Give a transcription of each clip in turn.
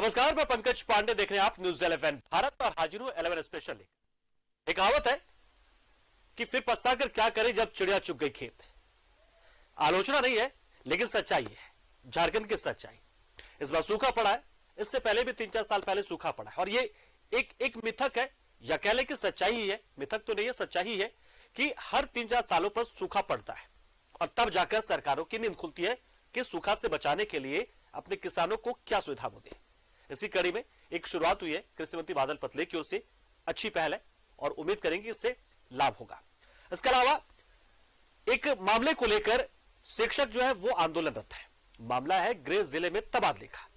नमस्कार, मैं पंकज पांडे, देख रहे हैं आप न्यूज़ 11 भारत और हाजिर हूं 11 स्पेशल। एक कहावत है कि फिर पछताकर क्या करें जब चिड़िया चुग गई खेत। आलोचना नहीं है लेकिन सच्चाई है, झारखंड की सच्चाई। इस बार सूखा पड़ा है, इससे पहले भी 3-4 साल पहले सूखा पड़ा है और ये एक मिथक है या कह लें कि सच्चाई ही है। मिथक तो नहीं है, सच्चाई ही है कि हर 3-4 सालों पर सूखा पड़ता है और तब जाकर सरकारों की नींद खुलती है कि सूखा से बचाने के लिए अपने किसानों को क्या सुविधा वो दे। इसी कड़ी में एक शुरुआत हुई है कृषि मंत्री बादल पत्रलेख की ओर से। अच्छी पहल है और उम्मीद करेंगे इससे लाभ होगा। इसके अलावा एक मामले को लेकर शिक्षक जो है वो आंदोलनरत है। मामला है गृह जिले में तबादले का।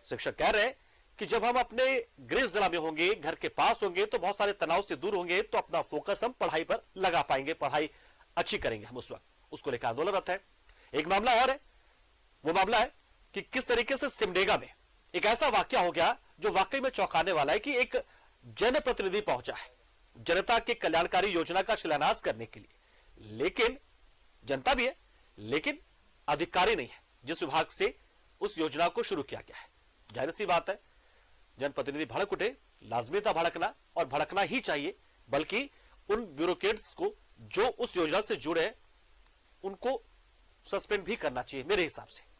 शिक्षक कह रहे हैं कि जब हम अपने गृह जिला में होंगे, घर के पास होंगे, तो बहुत सारे तनाव से दूर होंगे, तो अपना फोकस हम पढ़ाई पर लगा पाएंगे, पढ़ाई अच्छी करेंगे हम उस वक्त। उसको लेकर आंदोलनरत है। एक मामला और है, वो मामला है कि किस तरीके से सिमडेगा में एक ऐसा वाकया हो गया जो वाकई में चौंकाने वाला है कि एक जनप्रतिनिधि पहुंचा है जनता के कल्याणकारी योजना का शिलान्यास करने के लिए, लेकिन जनता भी है लेकिन अधिकारी नहीं है जिस विभाग से उस योजना को शुरू किया गया है। जाहिर सी बात है, जनप्रतिनिधि भड़क उठे, लाजमी था भड़कना और भड़कना ही चाहिए, बल्कि उन ब्यूरोक्रेट्स को जो उस योजना से जुड़े हैं उनको सस्पेंड भी करना चाहिए मेरे हिसाब से।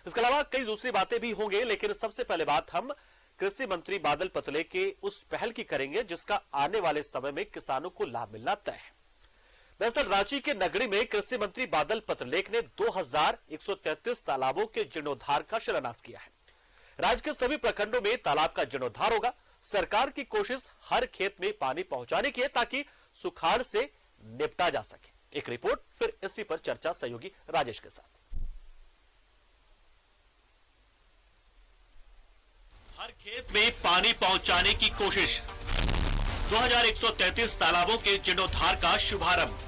इसके अलावा कई दूसरी बातें भी होंगे, लेकिन सबसे पहले बात हम कृषि मंत्री बादल पत्रलेख के उस पहल की करेंगे जिसका आने वाले समय में किसानों को लाभ मिलना तय है। दरअसल रांची के नगरी में कृषि मंत्री बादल पत्रलेख ने 2133 तालाबों के जीर्णोद्धार का शिलान्यास किया है। राज्य के सभी प्रखंडों में तालाब का जीर्णोद्धार होगा। सरकार की कोशिश हर खेत में पानी पहुंचाने की है ताकि सुखाड़ से निपटा जा सके। एक रिपोर्ट फिर इसी पर चर्चा सहयोगी राजेश के साथ। हर खेत में पानी पहुंचाने की कोशिश, 2133 तालाबों के जीर्णोद्धार का शुभारंभ।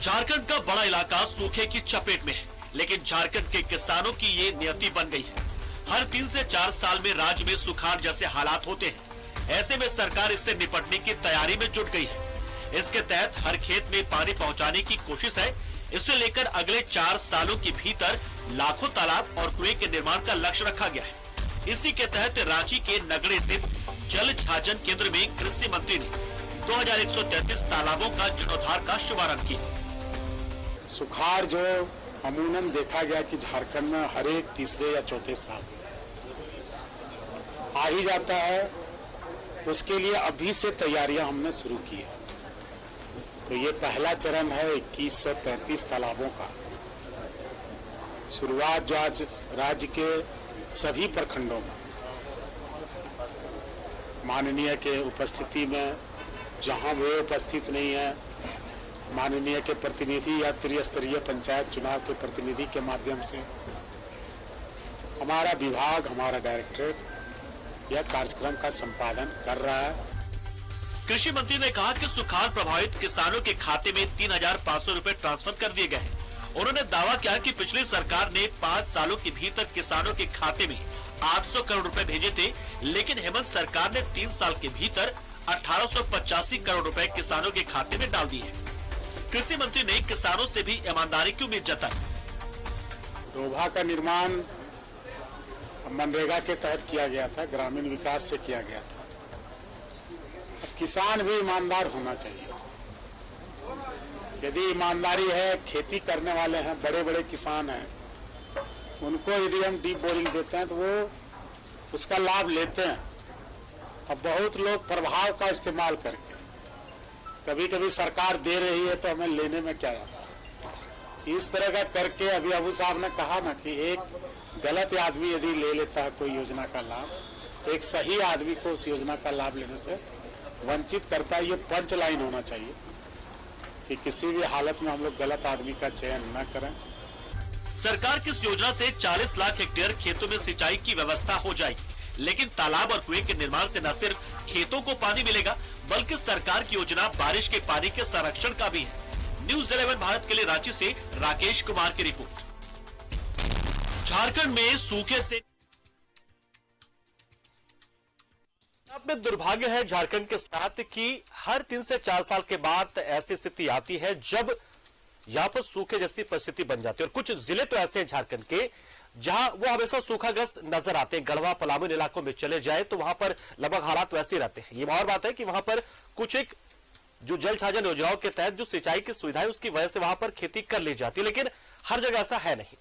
झारखंड का बड़ा इलाका सूखे की चपेट में है, लेकिन झारखंड के किसानों की ये नियति बन गई है। हर 3 से 4 साल में राज्य में सुखाड़ जैसे हालात होते हैं। ऐसे में सरकार इससे निपटने की तैयारी में जुट गई है। इसके तहत हर खेत में पानी पहुंचाने की कोशिश है। इसे लेकर अगले 4 सालों के भीतर लाखों तालाब और कुएं के निर्माण का लक्ष्य रखा गया है। इसी के तहत रांची के नगड़े स्थित जल छाजन केंद्र में कृषि मंत्री ने 2133 तालाबों का जीर्णोद्धार का शुभारंभ किया। सुखाड़ जो अमूमन देखा गया कि झारखंड में हर एक तीसरे या चौथे साल आ ही जाता है, उसके लिए अभी से तैयारियां हमने शुरू की है। तो ये पहला चरण है 2133 तालाबों का। शुरुआत जो आज राज्य के सभी प्रखंडों में माननीय के उपस्थिति में, जहां वे उपस्थित नहीं है, माननीय के प्रतिनिधि या त्रिस्तरीय पंचायत चुनाव के प्रतिनिधि के माध्यम से हमारा विभाग, हमारा डायरेक्टरेट यह कार्यक्रम का संपादन कर रहा है। कृषि मंत्री ने कहा कि सुखाड़ प्रभावित किसानों के खाते में 3500 रुपए ट्रांसफर कर दिए गए हैं। उन्होंने दावा किया कि पिछली सरकार ने 5 सालों के भीतर किसानों के खाते में 800 करोड़ रुपए भेजे थे, लेकिन हेमंत सरकार ने 3 साल के भीतर 1885 करोड़ रुपए किसानों के खाते में डाल दिए। कृषि मंत्री ने किसानों से भी ईमानदारी की उम्मीद जताई। डोभा का निर्माण मनरेगा के तहत किया गया था, ग्रामीण विकास से किया गया था। किसान भी ईमानदार होना चाहिए। यदि ईमानदारी है, खेती करने वाले हैं, बड़े बड़े किसान हैं, उनको यदि हम डीप बोरिंग देते हैं तो वो उसका लाभ लेते हैं। अब बहुत लोग प्रभाव का इस्तेमाल करके, कभी कभी सरकार दे रही है तो हमें लेने में क्या जाता है, इस तरह का करके अभी अबू साहब ने कहा ना कि एक गलत आदमी यदि ले लेता है कोई योजना का लाभ, तो एक सही आदमी को उस योजना का लाभ लेने से वंचित करता है। ये पंच लाइन होना चाहिए कि किसी भी हालत में हम लोग गलत आदमी का चयन न करें। सरकार की इस योजना से 40 लाख हेक्टेयर खेतों में सिंचाई की व्यवस्था हो जाएगी, लेकिन तालाब और कुएं के निर्माण से न सिर्फ खेतों को पानी मिलेगा, बल्कि सरकार की योजना बारिश के पानी के संरक्षण का भी है। न्यूज़ 11 भारत के लिए रांची से राकेश कुमार की रिपोर्ट। झारखंड में सूखे से अब में दुर्भाग्य है झारखंड के साथ कि हर 3 से 4 साल के बाद ऐसी स्थिति आती है जब यहां पर सूखे जैसी परिस्थिति बन जाती है। और कुछ जिले तो ऐसे हैं झारखंड के जहां वो हमेशा सूखाग्रस्त नजर आते हैं। गढ़वा पलामू इलाकों में चले जाए तो वहां पर लगभग हालात वैसे रहते हैं। ये और बात है कि वहां पर कुछ एक जो जल छाजन योजनाओं के तहत जो सिंचाई की सुविधाएं उसकी वजह से वहां पर खेती कर ली जाती है, लेकिन हर जगह ऐसा है नहीं।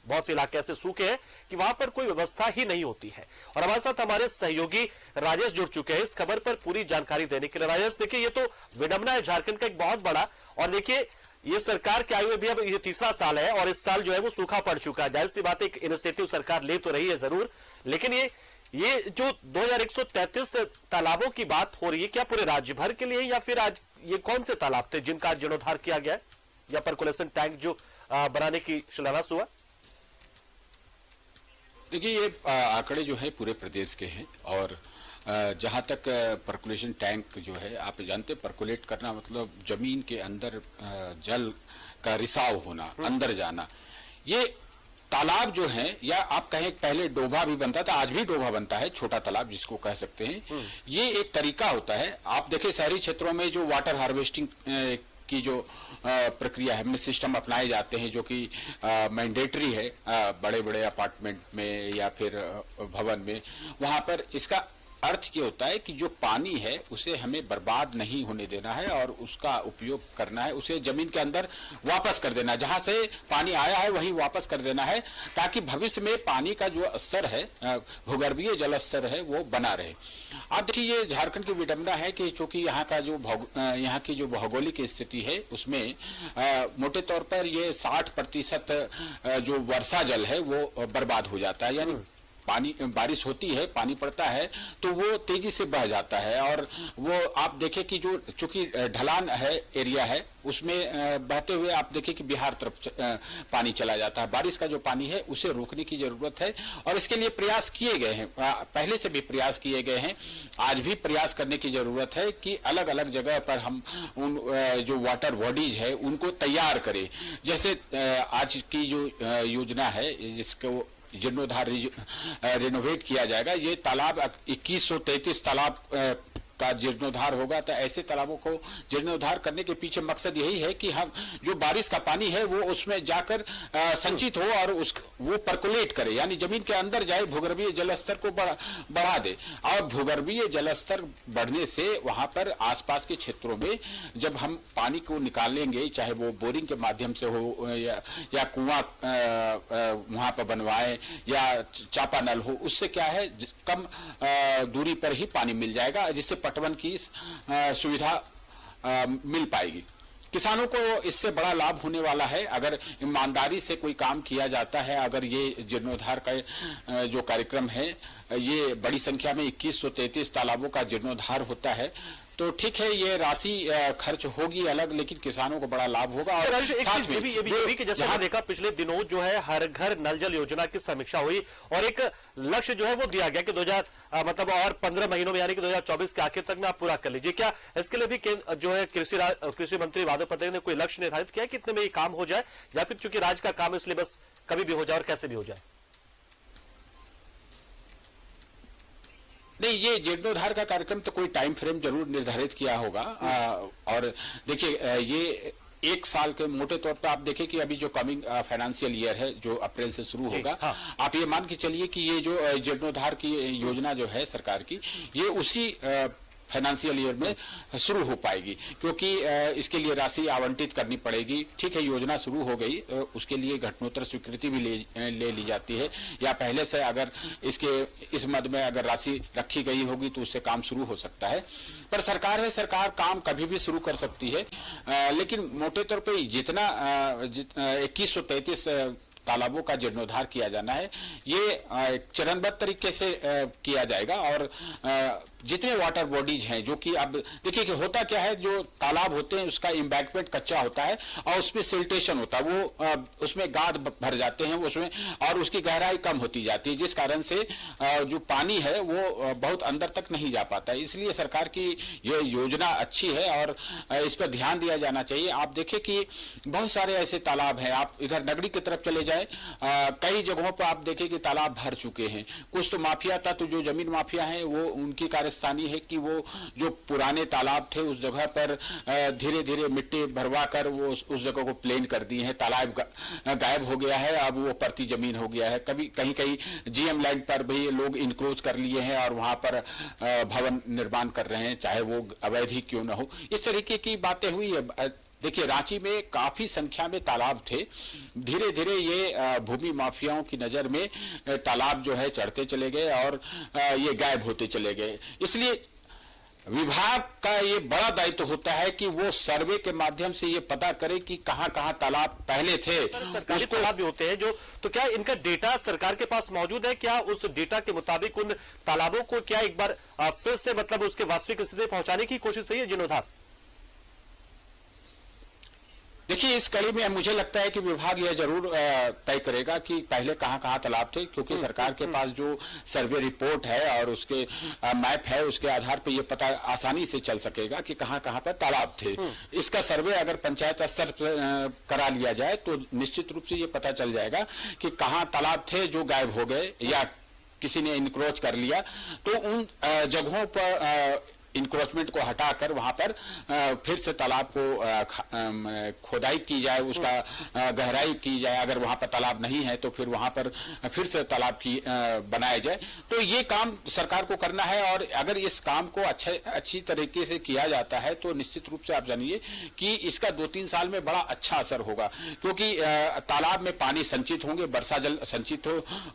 बहुत से इलाके ऐसे सूखे हैं कि वहां पर कोई व्यवस्था ही नहीं होती है। और हमारे साथ हमारे सहयोगी राजेश जुड़ चुके हैं इस खबर पर पूरी जानकारी देने के लिए। राजेश, देखिए ये तो विडंबना है झारखंड का एक बहुत बड़ा, और देखिए ये सरकार के आयु में भी अब ये तीसरा साल है और इस साल जो है वो सूखा पड़ चुका है। जाहिर सी बात है, एक इनिशिएटिव सरकार ले तो रही है जरूर, लेकिन ये जो 2133 तालाबों की बात हो रही है, क्या पूरे राज्य भर के लिए या फिर आज ये कौन से तालाब थे जिनका जीर्णोद्धार किया गया या परकोलेशन टैंक जो बनाने की शिलान्यास हुआ? देखिए, ये आंकड़े जो है पूरे प्रदेश के हैं और जहाँ तक परकुलेशन टैंक जो है, आप जानते हैं परकुलेट करना मतलब जमीन के अंदर जल का रिसाव होना, अंदर जाना। ये तालाब जो है, या आप कहें पहले डोभा भी बनता था, आज भी डोभा बनता है, छोटा तालाब जिसको कह सकते हैं। ये एक तरीका होता है। आप देखें शहरी क्षेत्रों में जो वाटर हार्वेस्टिंग की जो प्रक्रिया है, सिस्टम अपनाए जाते हैं जो कि मैंडेटरी है बड़े बड़े अपार्टमेंट में या फिर भवन में। वहां पर इसका अर्थ ये होता है कि जो पानी है उसे हमें बर्बाद नहीं होने देना है और उसका उपयोग करना है, उसे जमीन के अंदर वापस कर देना, जहां से पानी आया है वहीं वापस कर देना है, ताकि भविष्य में पानी का जो स्तर है, भूगर्भीय जल स्तर है, वो बना रहे। आप देखिए, ये झारखंड की विडंबना है कि चूंकि यहाँ का जो यहाँ की जो भौगोलिक स्थिति है उसमें मोटे तौर पर ये 60% जो वर्षा जल है वो बर्बाद हो जाता है। यानी पानी, बारिश होती है, पानी पड़ता है तो वो तेजी से बह जाता है। और वो आप देखें कि जो चूंकि ढलान है, एरिया है, उसमें बहते हुए आप देखें कि बिहार तरफ पानी चला जाता है। बारिश का जो पानी है उसे रोकने की जरूरत है और इसके लिए प्रयास किए गए हैं, पहले से भी प्रयास किए गए हैं, आज भी प्रयास करने की जरूरत है कि अलग अलग जगह पर हम उन जो वाटर बॉडीज है उनको तैयार करें। जैसे आज की जो योजना है जिसको जीर्णोद्धार रिनोवेट किया जाएगा, ये तालाब 2133 तालाब का जीर्णोद्धार होगा। तो ऐसे तालाबों को जीर्णोद्धार करने के पीछे मकसद यही है कि हम जो बारिश का पानी है वो उसमें जाकर संचित हो और वो परकुलेट करे, यानी जमीन के अंदर जाए, भूगर्भीय जल स्तर को बढ़ा दे। और भूगर्भीय जल स्तर बढ़ने से वहां पर आसपास के क्षेत्रों में जब हम पानी को निकालेंगे, चाहे वो बोरिंग के माध्यम से हो या कुआं वहां पर बनवाए या चापा नल हो, उससे क्या है कम दूरी पर ही पानी मिल जाएगा, जिससे पटवन की सुविधा मिल पाएगी। किसानों को इससे बड़ा लाभ होने वाला है अगर ईमानदारी से कोई काम किया जाता है। अगर ये जीर्णोद्धार का जो कार्यक्रम है, ये बड़ी संख्या में 2133 तालाबों का जीर्णोद्धार होता है, तो ठीक है, ये राशि खर्च होगी अलग, लेकिन किसानों को बड़ा लाभ होगा। और साथ में ये भी कि जैसे हमने देखा पिछले दिनों जो है हर घर नल जल योजना की समीक्षा हुई और एक लक्ष्य जो है वो दिया गया कि 15 महीनों में, यानी कि 2024 के आखिर तक में आप पूरा कर लीजिए। क्या इसके लिए भी जो है कृषि मंत्री माधव पटेल ने कोई लक्ष्य निर्धारित किया कि इतने में ये काम हो जाए, या फिर चूंकि राज्य का काम इसलिए बस कभी भी हो जाए और कैसे भी हो जाए? नहीं, ये जीर्णोद्धार का कार्यक्रम तो कोई टाइम फ्रेम जरूर निर्धारित किया होगा। और देखिए, ये एक साल के मोटे तौर पर आप देखें कि अभी जो कमिंग फाइनेंशियल ईयर है जो अप्रैल से शुरू होगा, हाँ। आप ये मान के चलिए कि ये जो जीर्णोद्धार की योजना जो है सरकार की, ये उसी फाइनेंशियल ईयर में शुरू हो पाएगी, क्योंकि इसके लिए राशि आवंटित करनी पड़ेगी। ठीक है, योजना शुरू हो गई, उसके लिए घटनोत्तर स्वीकृति भी ले ली जाती है, या पहले से अगर इस मद में अगर राशि रखी गई होगी तो उससे काम शुरू हो सकता है। पर सरकार है, सरकार काम कभी भी शुरू कर सकती है। लेकिन मोटे तौर पर जितना 2133 तालाबों का जीर्णोद्धार किया जाना है, ये चरणबद्ध तरीके से किया जाएगा। और जितने वाटर बॉडीज हैं, जो कि अब देखिए कि होता क्या है, जो तालाब होते हैं उसका एम्बैंकमेंट कच्चा होता है और उसमें सिल्टेशन होता है, वो उसमें गाद भर जाते हैं उसमें, और उसकी गहराई कम होती जाती है, जिस कारण से जो पानी है वो बहुत अंदर तक नहीं जा पाता है। इसलिए सरकार की ये योजना अच्छी है और इस पर ध्यान दिया जाना चाहिए। आप देखें कि बहुत सारे ऐसे तालाब हैं, आप इधर नगरी की तरफ चले जाए, कई जगहों पर आप देखें कि तालाब भर चुके हैं। कुछ तो माफिया तत्व, जो जमीन माफिया है, वो उनकी कारस्तानी है कि वो जो पुराने तालाब थे उस जगह पर धीरे धीरे मिट्टी भरवा कर वो उस जगह को प्लेन कर दिए हैं। तालाब गायब हो गया है, अब वो परती जमीन हो गया है। कभी कहीं कहीं जीएम लैंड पर भी लोग इंक्रोच कर लिए हैं और वहां पर भवन निर्माण कर रहे हैं, चाहे वो अवैध ही क्यों न हो। इस तरीके की बातें हुई है। देखिए, रांची में काफी संख्या में तालाब थे, धीरे धीरे ये भूमि माफियाओं की नजर में तालाब जो है चढ़ते चले गए और ये गायब होते चले गए। इसलिए विभाग का ये बड़ा दायित्व होता है कि वो सर्वे के माध्यम से ये पता करे कि कहां कहां तालाब पहले थे। सरकारी तालाब भी होते हैं जो, तो क्या इनका डेटा सरकार के पास मौजूद है? क्या उस डेटा के मुताबिक उन तालाबों को क्या एक बार फिर से मतलब उसके वास्तविक स्थिति पहुंचाने की कोशिश है जीर्णोद्धार? देखिए, इस कड़ी में मुझे लगता है कि विभाग यह जरूर तय करेगा कि पहले कहां कहां तालाब थे, क्योंकि सरकार के पास जो सर्वे रिपोर्ट है और उसके मैप है, उसके आधार पर यह पता आसानी से चल सकेगा कि कहां कहां पर तालाब थे। इसका सर्वे अगर पंचायत स्तर पर करा लिया जाए तो निश्चित रूप से यह पता चल जाएगा कि कहां तालाब थे जो गायब हो गए या किसी ने इनक्रोच कर लिया। तो उन जगहों पर इंक्रोचमेंट को हटाकर वहां पर फिर से तालाब को खोदाई की जाए, उसका गहराई की जाए। अगर वहां पर तालाब नहीं है तो फिर वहां पर फिर से तालाब की बनाया जाए। तो ये काम सरकार को करना है और अगर इस काम को अच्छी तरीके से किया जाता है तो निश्चित रूप से आप जानिए कि इसका 2-3 साल में बड़ा अच्छा असर होगा, क्योंकि तालाब में पानी संचित होंगे, वर्षा जल संचित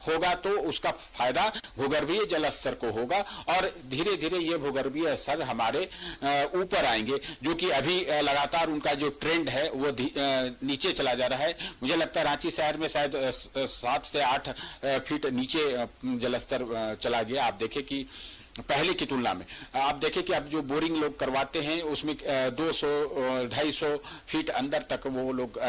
होगा तो उसका फायदा भूगर्भीय जल स्तर को होगा और धीरे धीरे ये भूगर्भीय हमारे ऊपर आएंगे, जो कि अभी लगातार उनका जो ट्रेंड है वो नीचे चला जा रहा है। मुझे लगता है रांची शहर में शायद 7 से 8 फीट नीचे जलस्तर चला गया। आप देखें कि पहले की तुलना में आप देखें कि अब जो बोरिंग लोग करवाते हैं उसमें 200-250 फीट अंदर तक वो लोग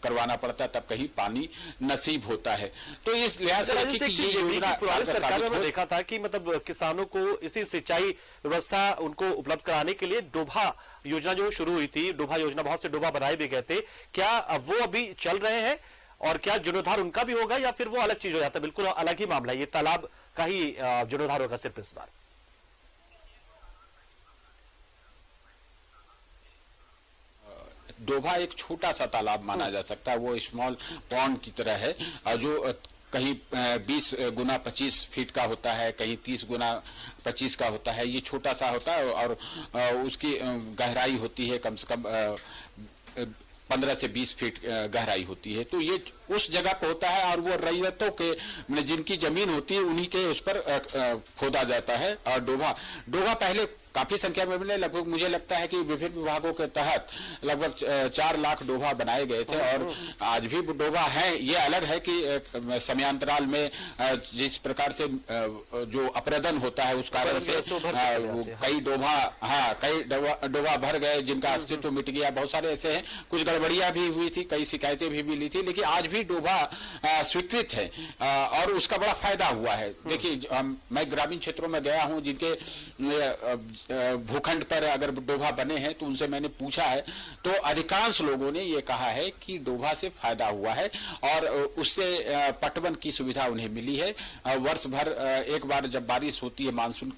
करवाना पड़ता है, तब कहीं पानी नसीब होता है। तो इस लिहाज से ये योजना सरकार में देखा था कि मतलब किसानों को इसी सिंचाई व्यवस्था उनको उपलब्ध कराने के लिए डोभा योजना जो शुरू हुई थी, डोभा योजना, बहुत से डोभा बनाए भी गए थे, क्या वो अभी चल रहे हैं और क्या जीर्णोद्धार उनका भी होगा या फिर वो अलग चीज हो जाता है? बिल्कुल अलग ही मामला है, ये तालाब का ही जीर्णोद्धार होगा सिर्फ इस बार। डोभा एक छोटा सा तालाब माना जा सकता है, वो स्मॉल पॉन्ड की तरह है, जो कहीं 20 गुना 25 फीट का होता है, कहीं 30 गुना 25 का होता है। ये छोटा सा होता है और उसकी गहराई होती है कम से कम 15 से 20 फीट गहराई होती है। तो ये उस जगह पर होता है और वो रैयतों के जिनकी जमीन होती है उन्हीं के उस पर खोदा जाता है। और डोभा पहले काफी संख्या में मिले, लगभग मुझे लगता है कि विभिन्न विभागों के तहत लगभग 4 लाख डोभा बनाए गए थे और आज भी डोभा हैं। ये अलग है कि समयांतराल में जिस प्रकार से जो अपरदन होता है उस कारण से कई डोभा भर गए, जिनका अस्तित्व मिट गया। बहुत सारे ऐसे हैं, कुछ गड़बड़ियां भी हुई थी, कई शिकायतें भी मिली थी, लेकिन आज भी डोभा स्वीकृत है और उसका बड़ा फायदा हुआ है। देखिए, मैं ग्रामीण क्षेत्रों में गया हूं जिनके भूखंड पर अगर डोभा बने हैं तो उनसे मैंने पूछा है तो अधिकांश लोगों ने ये कहा है कि डोभा से फायदा हुआ है और उससे पटवन की सुविधा उन्हें मिली है। वर्ष भर एक बार जब बारिश होती है, मानसून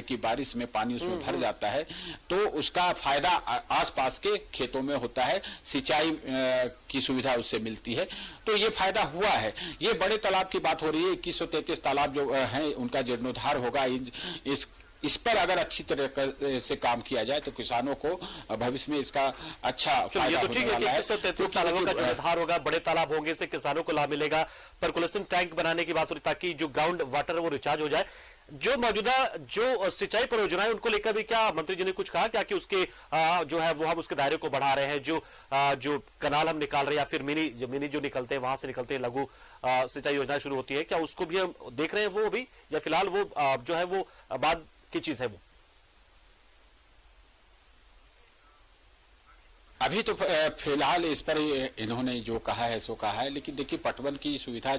की बारिश में पानी उसमें भर जाता है तो उसका फायदा आसपास के खेतों में होता है, सिंचाई की सुविधा उससे मिलती है। तो ये फायदा हुआ है। ये बड़े तालाब की बात हो रही है, 2133 तालाब जो हैं उनका जीर्णोद्धार होगा। इस पर अगर अच्छी तरह से काम किया जाए तो किसानों को भविष्य में इसका अच्छा फायदा होने वाला है। 133 तालाबों का जीर्णोद्धार होगा, बड़े तालाब होंगे, से किसानों को लाभ मिलेगा। पर्कुलेशन टैंक बनाने की बात हो रही ताकि जो ग्राउंड वाटर है वो रिचार्ज हो जाए। जो मौजूदा जो सिंचाई परियोजनाएं उनको लेकर भी क्या मंत्री जी ने कुछ कहा क्या कि उसके जो है वो हम उसके दायरे को बढ़ा रहे हैं, जो कनाल हम निकाल रहे हैं या फिर मिनी जो निकलते हैं वहां से निकलते हैं, लघु सिंचाई योजना शुरू होती है, क्या उसको भी हम देख रहे हैं वो अभी, या फिलहाल वो जो है वो बाद की चीज है? वो अभी तो फिलहाल इस पर इन्होंने जो कहा है सो कहा है, लेकिन देखिए पटवन की सुविधा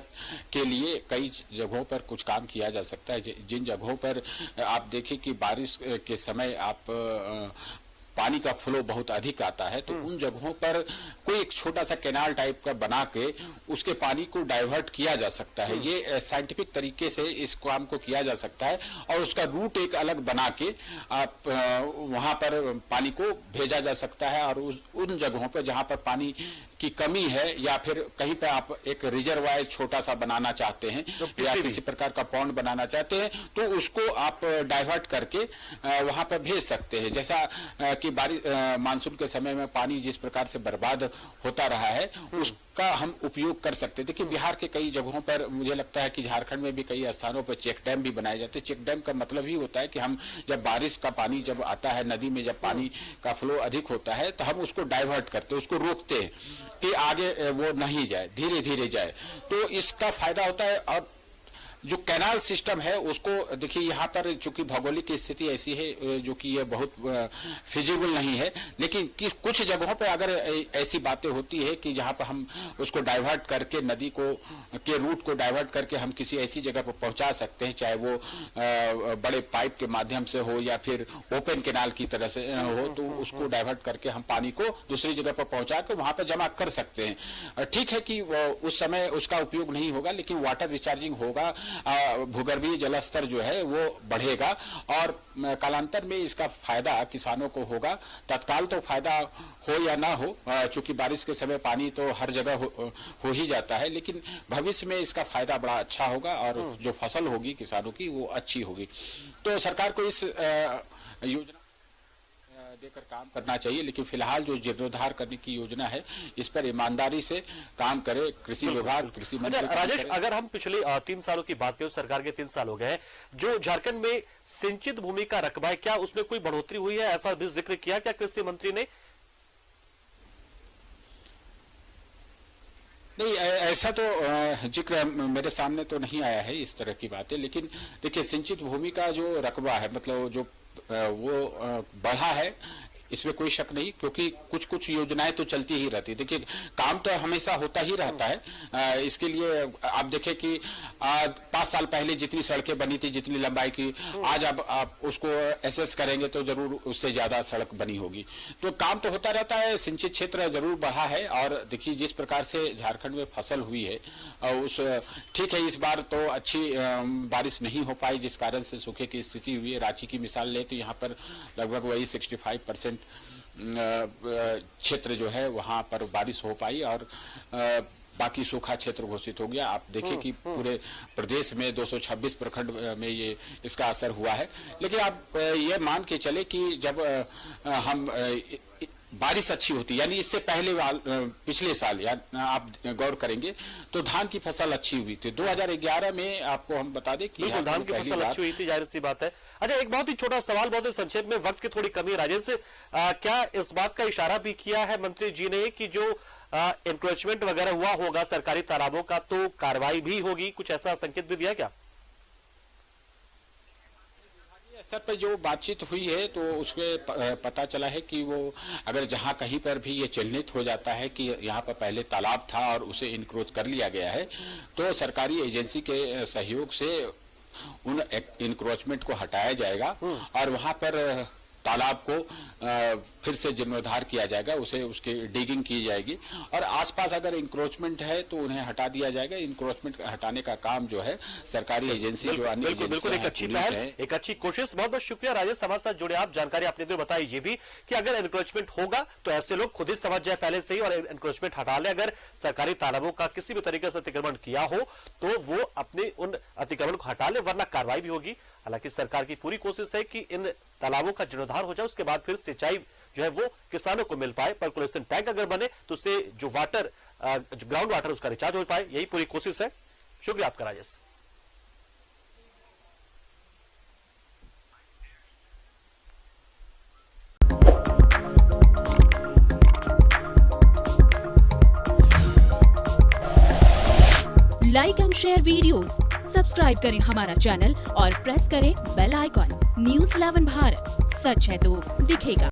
के लिए कई जगहों पर कुछ काम किया जा सकता है। जिन जगहों पर आप देखें कि बारिश के समय आप पानी का फ्लो बहुत अधिक आता है, तो उन जगहों पर कोई एक छोटा सा कैनाल टाइप का बना के उसके पानी को डाइवर्ट किया जा सकता है। ये साइंटिफिक तरीके से इस काम को किया जा सकता है और उसका रूट एक अलग बना के आप वहां पर पानी को भेजा जा सकता है। और उन जगहों पर जहां पर पानी की कमी है या फिर कहीं पे आप एक रिजर्वायर छोटा सा बनाना चाहते हैं या किसी प्रकार का पॉन्ड बनाना चाहते हैं, तो उसको आप डाइवर्ट करके वहां पर भेज सकते हैं। जैसा कि मानसून के समय में पानी जिस प्रकार से बर्बाद होता रहा है, उसका हम उपयोग कर सकते हैं। देखिए बिहार के कई जगहों पर, मुझे लगता है कि झारखंड में भी कई स्थानों पर चेक डैम भी बनाए जाते हैं। चेक डैम का मतलब ही होता है कि हम जब बारिश का पानी जब आता है, नदी में जब पानी का फ्लो अधिक होता है, तो हम उसको डाइवर्ट करते हैं, उसको रोकते हैं कि आगे वो नहीं जाए, धीरे धीरे जाए। तो इसका फायदा होता है। और जो कैनाल सिस्टम है उसको देखिए, यहाँ पर चूंकि भौगोलिक स्थिति ऐसी है जो कि ये बहुत फिजिबल नहीं है, लेकिन कुछ जगहों पर अगर ऐसी बातें होती है कि जहाँ पर हम उसको डाइवर्ट करके नदी को के रूट को डाइवर्ट करके हम किसी ऐसी जगह पर पहुंचा सकते हैं, चाहे वो बड़े पाइप के माध्यम से हो या फिर ओपन कैनाल की तरह से हो, तो उसको डाइवर्ट करके हम पानी को दूसरी जगह पर पहुंचा के वहां पर जमा कर सकते हैं। ठीक है कि उस समय उसका उपयोग नहीं होगा, लेकिन वाटर रिचार्जिंग होगा, भूगर्भीय जलस्तर जो है वो बढ़ेगा और कालांतर में इसका फायदा किसानों को होगा। तत्काल तो फायदा हो या ना हो, चूंकि बारिश के समय पानी तो हर जगह हो ही जाता है, लेकिन भविष्य में इसका फायदा बड़ा अच्छा होगा और जो फसल होगी किसानों की वो अच्छी होगी। तो सरकार को इस योजना देकर काम करना चाहिए, लेकिन फिलहाल जो जीर्णोद्धार करने की योजना है इस पर ईमानदारी से काम करे कृषि विभाग, कृषि मंत्री। राजेश, अगर हम पिछले 3 सालों की बात करें, सरकार के 3 साल हो गए हैं, जो झारखंड में सिंचित भूमि का रकबा है, क्या उसमें कोई बढ़ोतरी हुई है? ऐसा भी जिक्र किया क्या कृषि मंत्री ने? नहीं, ऐसा तो जिक्र मेरे सामने तो नहीं आया है इस तरह की बातें। लेकिन देखिए, सिंचित भूमि का जो रकबा है, मतलब जो वो बढ़ा है, इसमें कोई शक नहीं, क्योंकि कुछ कुछ योजनाएं तो चलती ही रहती है। देखिए काम तो हमेशा होता ही रहता है। इसके लिए आप देखें कि 5 साल पहले जितनी सड़कें बनी थी, जितनी लंबाई की, आज आप उसको एसेस करेंगे तो जरूर उससे ज्यादा सड़क बनी होगी। तो काम तो होता रहता है, सिंचित क्षेत्र जरूर बढ़ा है। और देखिए जिस प्रकार से झारखंड में फसल हुई है, ठीक है, इस बार तो अच्छी बारिश नहीं हो पाई, जिस कारण से सूखे की स्थिति हुई है। रांची की मिसाल ले तो यहाँ पर लगभग वही 65% क्षेत्र जो है वहां पर बारिश हो पाई और बाकी सूखा क्षेत्र घोषित हो गया। आप देखिए कि पूरे प्रदेश में 226 प्रखंड में ये इसका असर हुआ है। लेकिन आप ये मान के चले कि जब हम बारिश अच्छी होती, यानी इससे पहले पिछले साल या आप गौर करेंगे तो धान की फसल अच्छी हुई थी 2011 में। आपको हम बता दें कि धान की फसल अच्छी हुई थी, जाहिर सी बात है। अच्छा, एक बहुत ही छोटा सवाल, बहुत ही संक्षेप में, वक्त की थोड़ी कमी है राजेश से, क्या इस बात का इशारा भी किया है मंत्री जी ने कि जो एनक्रोचमेंट वगैरह हुआ होगा सरकारी तालाबों का, तो कार्रवाई भी होगी? कुछ ऐसा संकेत भी दिया क्या? सर पे जो बातचीत हुई है तो उसमें पता चला है कि वो अगर जहां कहीं पर भी ये चिन्हित हो जाता है कि यहाँ पर पहले तालाब था और उसे इनक्रोच कर लिया गया है, तो सरकारी एजेंसी के सहयोग से उन इनक्रोचमेंट को हटाया जाएगा और वहां पर तालाब को फिर से जीर्णोद्धार किया जाएगा, उसे उसकी डिगिंग की जाएगी और आसपास अगर इंक्रोचमेंट है तो उन्हें हटा दिया जाएगा। इंक्रोचमेंट हटाने का काम जो है सरकारी एजेंसी जो अन्य बिल्कुल एक अच्छी पहल, एक अच्छी कोशिश। बहुत बहुत शुक्रिया राजेश, हमारे साथ जुड़े आप। जानकारी आपने तो बताई ये भी कि अगर एनक्रोचमेंट होगा तो ऐसे लोग खुद ही समझ जाए पहले से ही और एनक्रोचमेंट हटा ले। अगर सरकारी तालाबों का किसी भी तरीके से अतिक्रमण किया हो तो वो अपने उन अतिक्रमण को हटा ले, वरना कार्रवाई भी होगी। हालांकि सरकार की पूरी कोशिश है कि इन तालाबों का जीर्णोद्धार हो जाए, उसके बाद फिर सिंचाई जो है वो किसानों को मिल पाए। पर्कुलेशन टैंक अगर बने तो उससे जो वाटर, जो ग्राउंड वाटर, उसका रिचार्ज हो पाए, यही पूरी कोशिश है। शुक्रिया आपका Rajesh. Like and share videos, subscribe करें हमारा चैनल और प्रेस करें बेल आइकॉन। न्यूज़ 11 भारत, सच है तो दिखेगा।